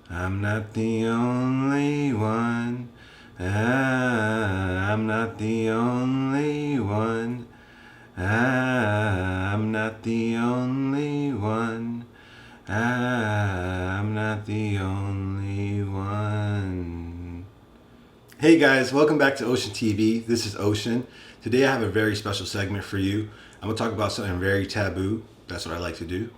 I'm not the only one. I'm not the only one. I'm not the only one. I'm not the only one. Hey guys, welcome back to Oceantv. This is Ocean. Today I have a very special segment for you. I'm going to talk about something very taboo. That's what I like to do,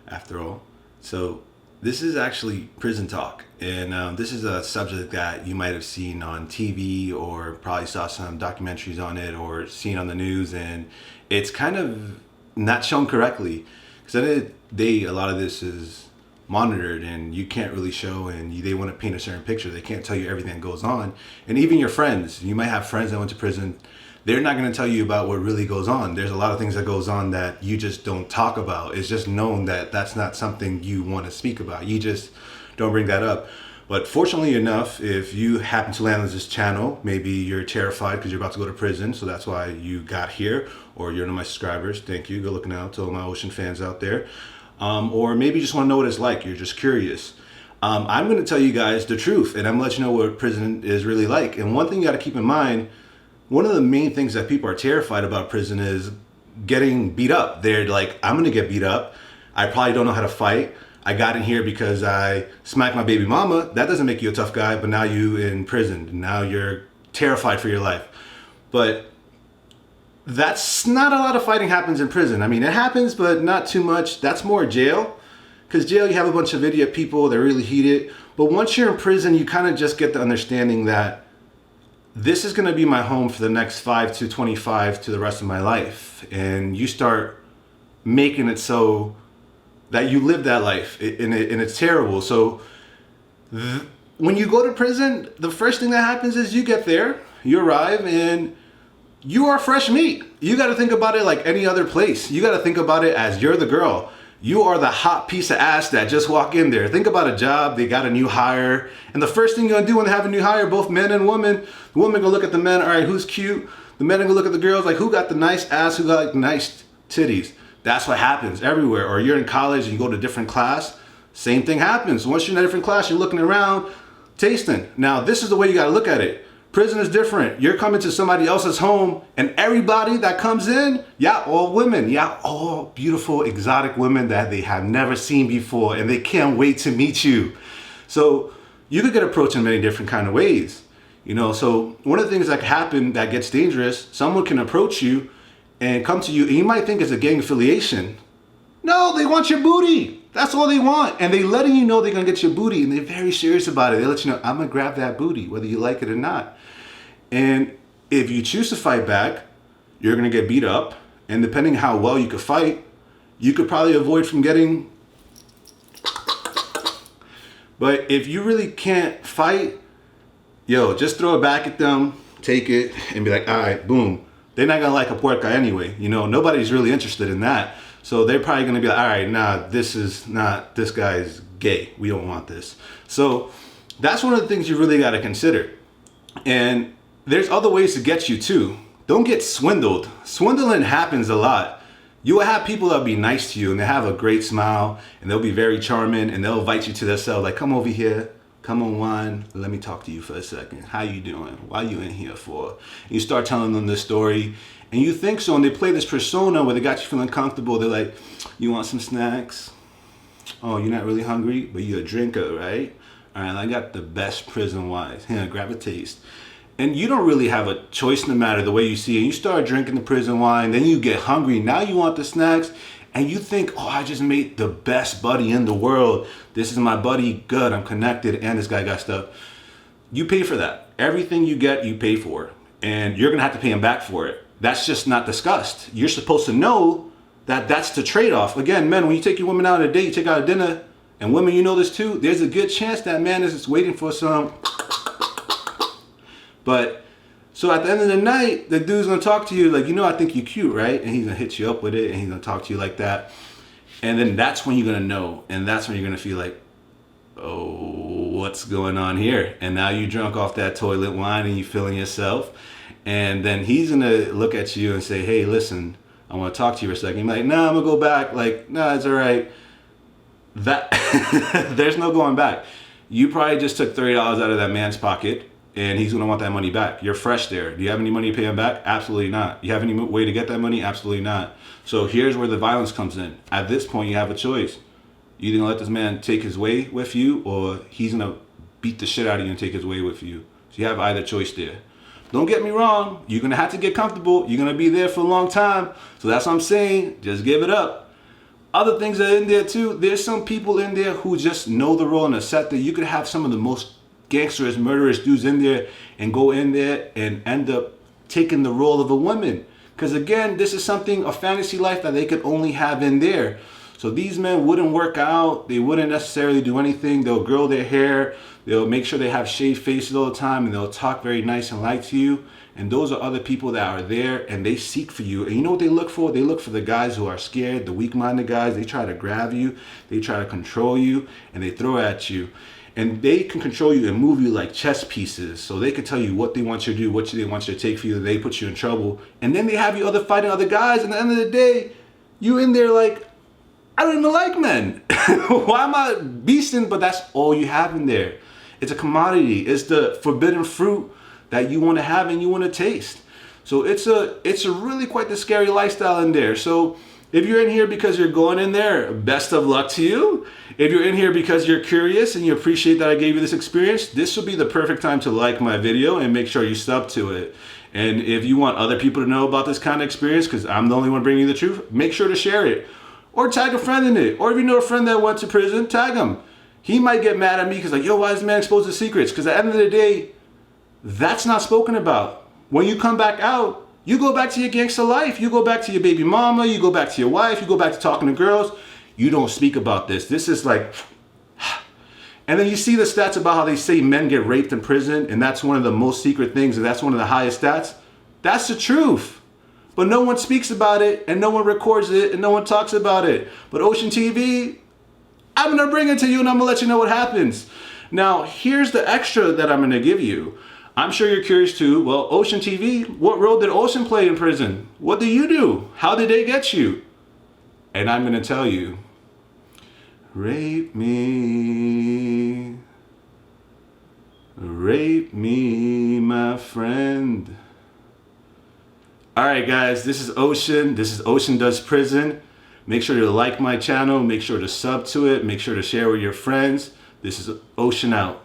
after all. So this is actually prison talk, and this is a subject that you might have seen on TV or probably saw some documentaries on it or seen on the news, and it's kind of not shown correctly because at the end of the day, a lot of this is monitored and you can't really show, and they want to paint a certain picture. They can't tell you everything that goes on. And even your friends, you might have friends that went to prison, they're not going to tell you about what really goes on. There's a lot of things that goes on that you just don't talk about. It's just known that that's not something you want to speak about. You just don't bring that up. But fortunately enough, if you happen to land on this channel, maybe you're terrified because you're about to go to prison, so that's why you got here, or you're one of my subscribers. Thank you. Good looking out to all my Ocean fans out there. Or maybe you just want to know what it's like. You're just curious. I'm going to tell you guys the truth, and I'm going to let you know what prison is really like. And one thing you got to keep in mind, one of the main things that people are terrified about prison is getting beat up. They're like, I'm gonna get beat up. I probably don't know how to fight. I got in here because I smacked my baby mama. That doesn't make you a tough guy, but now you in prison. Now you're terrified for your life. But that's not a lot of fighting happens in prison. I mean, it happens, but not too much. That's more jail. Because jail, you have a bunch of idiot people, they're really heated. But once you're in prison, you kind of just get the understanding that this is going to be my home for the next 5 to 25 to the rest of my life. And you start making it so that you live that life, and it's terrible. So when you go to prison, the first thing that happens is you get there, you arrive, and you are fresh meat. You got to think about it like any other place. You got to think about it as you're the girl. You are the hot piece of ass that just walk in there. Think about a job, they got a new hire. And the first thing you're gonna do when they have a new hire, both men and women, the women gonna look at the men, all right, who's cute? The men are gonna look at the girls, like who got the nice ass, who got like nice titties. That's what happens everywhere. Or you're in college and you go to a different class, same thing happens. Once you're in a different class, you're looking around, tasting. Now, this is the way you gotta look at it. Prison is different. You're coming to somebody else's home, and everybody that comes in, yeah, all women, yeah, all beautiful, exotic women that they have never seen before, and they can't wait to meet you. So you could get approached in many different kind of ways. You know, so one of the things that can happen that gets dangerous, someone can approach you and come to you, and you might think it's a gang affiliation. No, they want your booty. That's all they want. And they letting you know they're going to get your booty, and they're very serious about it. They let you know, I'm going to grab that booty, whether you like it or not. And if you choose to fight back, you're going to get beat up. And depending how well you could fight, you could probably avoid from getting... But if you really can't fight, yo, just throw it back at them, take it, and be like, all right, boom. They're not going to like a puerca anyway. You know, nobody's really interested in that. So they're probably going to be like, all right, nah, this guy's gay. We don't want this. So that's one of the things you really got to consider. And there's other ways to get you too. Don't get swindled. Swindling happens a lot. You will have people that'll be nice to you, and they have a great smile, and they'll be very charming, and they'll invite you to their cell, like, come over here, come on wine, let me talk to you for a second. How you doing? Why you in here for? And you start telling them this story, and you think so, and they play this persona where they got you feeling comfortable. They're like, you want some snacks? Oh, you're not really hungry, but you're a drinker, right? All right, I got the best prison wines. Here, grab a taste. And you don't really have a choice no matter the way you see it. You start drinking the prison wine, then you get hungry. Now you want the snacks, and you think, oh, I just made the best buddy in the world. This is my buddy, good, I'm connected, and this guy got stuff. You pay for that. Everything you get, you pay for. And you're gonna have to pay him back for it. That's just not discussed. You're supposed to know that that's the trade-off. Again, men, when you take your woman out on a date, you take out a dinner, and women, you know this too, there's a good chance that man is just waiting for some... But, so at the end of the night, the dude's gonna talk to you like, you know, I think you're cute, right? And he's gonna hit you up with it, and he's gonna talk to you like that. And then that's when you're gonna know, and that's when you're gonna feel like, oh, what's going on here? And now you drunk off that toilet wine and you feeling yourself. And then he's gonna look at you and say, hey, listen, I wanna talk to you for a second. You're like, nah, I'm gonna go back. Like, nah, it's all right. That, there's no going back. You probably just took $30 out of that man's pocket, and he's going to want that money back. You're fresh there. Do you have any money to pay him back? Absolutely not. You have any way to get that money? Absolutely not. So here's where the violence comes in. At this point, you have a choice. You're going to let this man take his way with you, or he's going to beat the shit out of you and take his way with you. So you have either choice there. Don't get me wrong. You're going to have to get comfortable. You're going to be there for a long time. So that's what I'm saying. Just give it up. Other things are in there too. There's some people in there who just know the role and accept that you could have some of the most gangsterous, murderous dudes in there and go in there and end up taking the role of a woman. Because again, this is something, a fantasy life that they could only have in there. So these men wouldn't work out. They wouldn't necessarily do anything. They'll grow their hair. They'll make sure they have shaved faces all the time, and they'll talk very nice and light to you. And those are other people that are there, and they seek for you. And you know what they look for? They look for the guys who are scared, the weak-minded guys. They try to grab you. They try to control you, and they throw at you. And they can control you and move you like chess pieces. So they can tell you what they want you to do, what they want you to take for you. They put you in trouble. And then they have you fighting other guys. And at the end of the day, you in there like, I don't even like men. Why am I beasting? But that's all you have in there. It's a commodity. It's the forbidden fruit that you want to have and you want to taste. So it's a really quite the scary lifestyle in there. So if you're in here because you're going in there, best of luck to you. If you're in here because you're curious and you appreciate that I gave you this experience, this will be the perfect time to like my video and make sure you sub to it. And if you want other people to know about this kind of experience, because I'm the only one bringing you the truth, make sure to share it. Or tag a friend in it. Or if you know a friend that went to prison, tag him. He might get mad at me because like, yo, why is this man exposed to secrets? Because at the end of the day, that's not spoken about. When you come back out, you go back to your gangster life. You go back to your baby mama. You go back to your wife. You go back to talking to girls. You don't speak about this. This is like... And then you see the stats about how they say men get raped in prison, and that's one of the most secret things, and that's one of the highest stats. That's the truth. But no one speaks about it, and no one records it, and no one talks about it. But Oceantv, I'm going to bring it to you, and I'm going to let you know what happens. Now, here's the extra that I'm going to give you. I'm sure you're curious too. Well, Oceantv, what role did Ocean play in prison? What do you do? How did they get you? And I'm going to tell you. Rape me. Rape me, my friend. All right, guys, this is Ocean. This is Ocean Does Prison. Make sure to like my channel. Make sure to sub to it. Make sure to share with your friends. This is Ocean out.